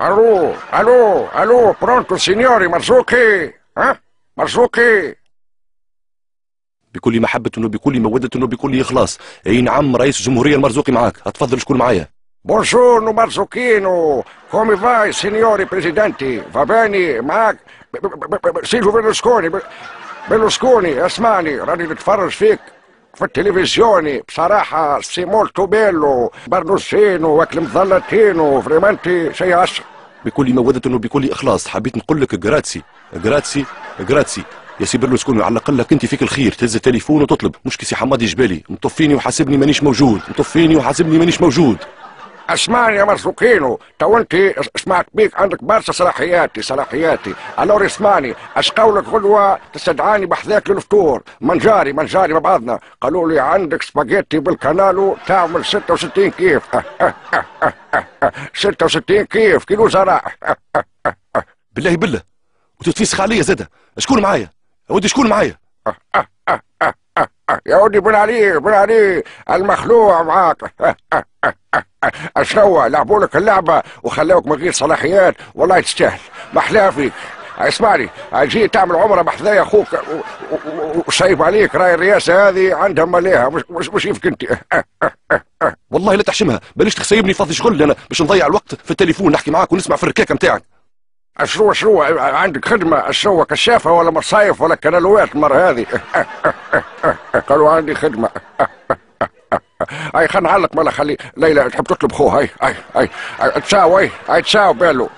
الو الو الو برونتو سينيوري مرزوقي. ها مرزوقي. بكل محبة وبكل مودة وبكل إخلاص. أي نعم رئيس الجمهورية المرزوقي معاك، اتفضل شكون معايا. Buongiorno Marzocchino, come vai signori presidenti? Va bene معاك سيلفو بيرلوسكوني اسمعني راني نتفرج فيك في التلفزيوني بصراحة سي مولتو بيلو برنوسينو واكل مظلتينو فريمانتي شي عشر. بكل مودة وبكل إخلاص حبيت نقول لك جراتسي جراتسي جراتسي يا سي بيرلوسكوني، على الأقل لك أنت فيك الخير تهز التليفون وتطلب، مش كيسي حمادي جبالي مطفيني وحاسبني مانيش موجود، مطفيني وحاسبني مانيش موجود. اسمعني يا مرزوقينو، تو انت سمعت بيك عندك برشا صلاحياتي الور اسمعني، اش قولك غدوه تستدعاني بحذاك للفطور منجاري مع بعضنا، قالوا لي عندك سباجيتي بالكانالو تعمل 66 كيف 66 كيف كيلو زرع. بالله وتتفسخ عليا زاده، شكون معايا؟ يا ودي شكون معايا؟ يا ودي بن علي المخلوع معاك. اشنو لعبوا لك اللعبه وخلاوك من غير صلاحيات، والله تستاهل محلاها فيك. اسمعني جيت تعمل عمره بحذايا اخوك وشايف عليك راي الرئاسه هذه عندها مليها مش كيفك انت. والله لا تحشمها، بلاش تخسيبني فاضي شغل انا باش نضيع الوقت في التليفون نحكي معاك ونسمع في الركاكه نتاعك. شنو عندك خدمه شنو كشافه ولا مصايف ولا كنالوات المره هذه؟ قالوا عندي خدمه. هاي خلينا نعلق مالا، خلي ليلى تحب تطلب خوها. هاي تساوي بيلو.